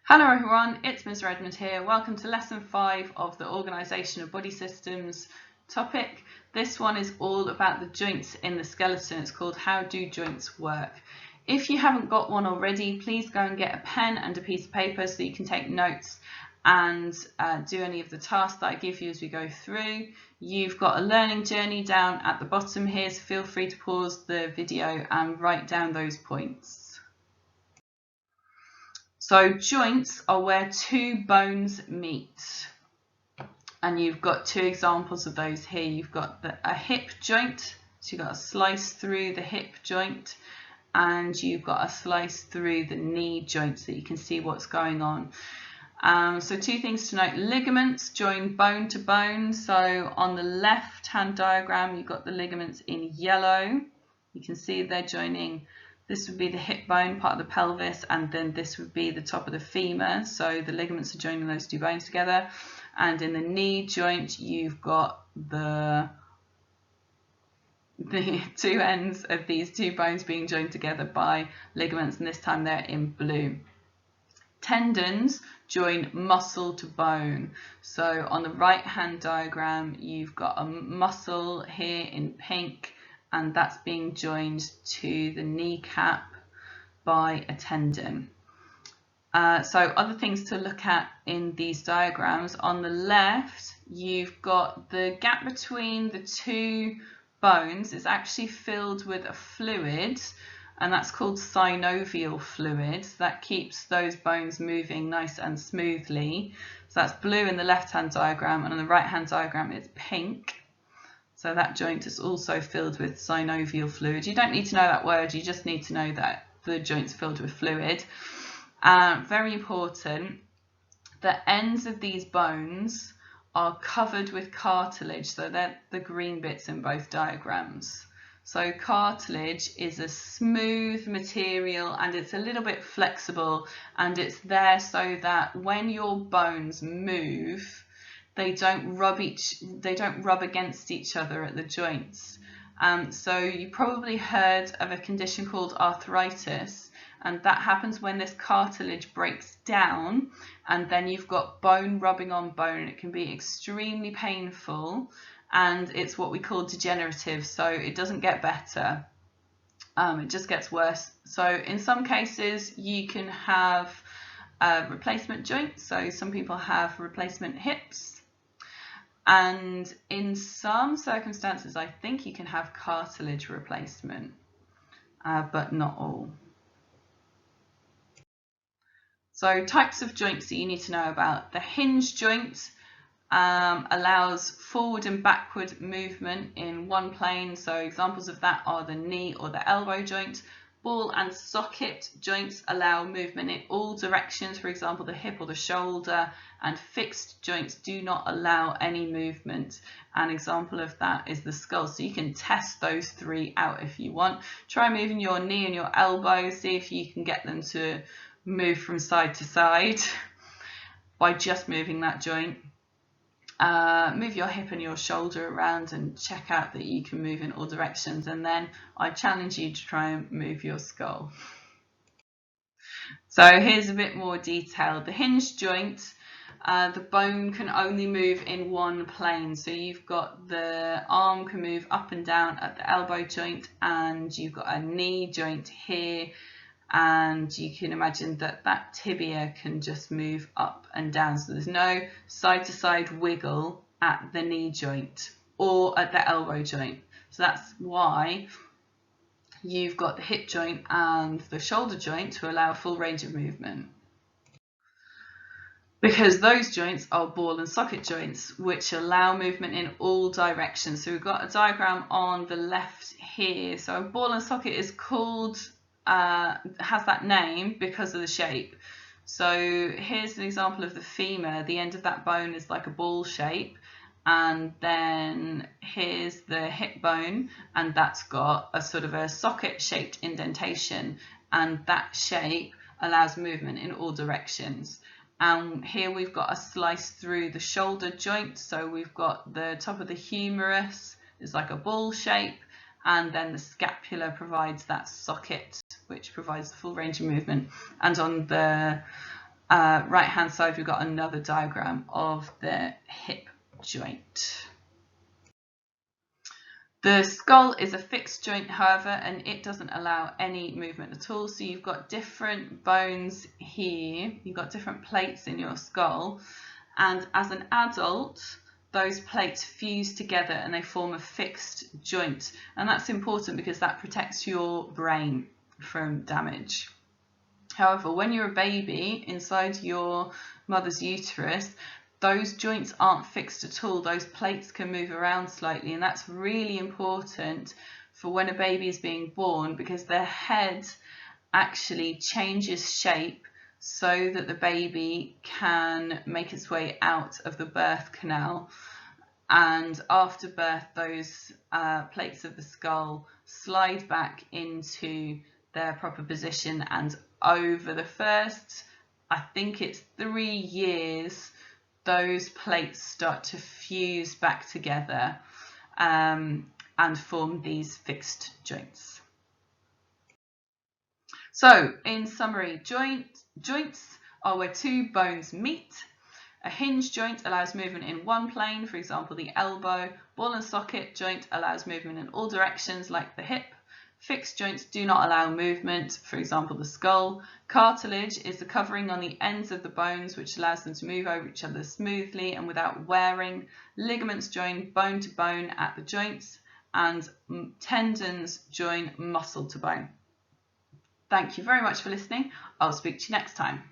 Hello everyone, it's Ms. Redmond here. Welcome to lesson 5 of the Organisation of Body Systems topic. This one is all about the joints in the skeleton. It's called How Do Joints Work? If you haven't got one already, please go and get a pen and a piece of paper so you can take notes and do any of the tasks that I give you as we go through. You've got a learning journey down at the bottom here, so feel free to pause the video and write down those points. So joints are where two bones meet, and you've got two examples of those here. You've got a hip joint, so you've got a slice through the hip joint, and you've got a slice through the knee joint so you can see what's going on. So two things to note: ligaments join bone to bone. So on the left hand diagram you've got the ligaments in yellow. You can see they're joining. This would be the hip bone, part of the pelvis, and then this would be the top of the femur. So the ligaments are joining those two bones together. And in the knee joint, you've got the two ends of these two bones being joined together by ligaments, and this time they're in blue. Tendons join muscle to bone. So on the right hand diagram, you've got a muscle here in pink, and that's being joined to the kneecap by a tendon. So other things to look at in these diagrams: on the left you've got the gap between the two bones is actually filled with a fluid, and that's called synovial fluid. That keeps those bones moving nice and smoothly. So that's blue in the left hand diagram, and on the right hand diagram it's pink. So that joint is also filled with synovial fluid. You don't need to know that word, you just need to know that the joint's filled with fluid. Very important, the ends of these bones are covered with cartilage, so they're the green bits in both diagrams. So cartilage is a smooth material and it's a little bit flexible, and it's there so that when your bones move, they don't rub against each other at the joints. So you probably heard of a condition called arthritis, and that happens when this cartilage breaks down and then you've got bone rubbing on bone. It can be extremely painful, and it's what we call degenerative, so it doesn't get better, it just gets worse. So in some cases you can have replacement joints, so some people have replacement hips. And in some circumstances, I think you can have cartilage replacement, but not all. So types of joints that you need to know about. The hinge joint allows forward and backward movement in one plane. So examples of that are the knee or the elbow joint. Ball and socket joints allow movement in all directions, for example the hip or the shoulder, and fixed joints do not allow any movement. An example of that is the skull. So you can test those three out if you want. Try moving your knee and your elbow, see if you can get them to move from side to side by just moving that joint. Move your hip and your shoulder around and check out that you can move in all directions, and then I challenge you to try and move your skull. So here's a bit more detail. The hinge joint, the bone can only move in one plane. So you've got the arm can move up and down at the elbow joint, and you've got a knee joint here, and you can imagine that that tibia can just move up and down. So there's no side to side wiggle at the knee joint or at the elbow joint. So that's why you've got the hip joint and the shoulder joint to allow full range of movement, because those joints are ball and socket joints, which allow movement in all directions. So we've got a diagram on the left here. So a ball and socket is called has that name because of the shape. So here's an example of the femur. The end of that bone is like a ball shape, and then here's the hip bone, and that's got a sort of a socket shaped indentation, and that shape allows movement in all directions. And here we've got a slice through the shoulder joint. So we've got the top of the humerus is like a ball shape, and then the scapula provides that socket which provides the full range of movement. And on the right hand side, we've got another diagram of the hip joint. The skull is a fixed joint, however, and it doesn't allow any movement at all. So you've got different bones here, you've got different plates in your skull, and as an adult, those plates fuse together and they form a fixed joint. And that's important because that protects your brain from damage. However, when you're a baby inside your mother's uterus, those joints aren't fixed at all. Those plates can move around slightly, and that's really important for when a baby is being born, because their head actually changes shape so that the baby can make its way out of the birth canal. And after birth, those plates of the skull slide back into their proper position, and over the first, I think it's 3 years, those plates start to fuse back together and form these fixed joints. So, in summary, joints are where two bones meet. A hinge joint allows movement in one plane, for example the elbow. Ball and socket joint allows movement in all directions, like the hip. Fixed joints do not allow movement, for example the skull. Cartilage is the covering on the ends of the bones which allows them to move over each other smoothly and without wearing. Ligaments join bone to bone at the joints, and tendons join muscle to bone. Thank you very much for listening. I'll speak to you next time.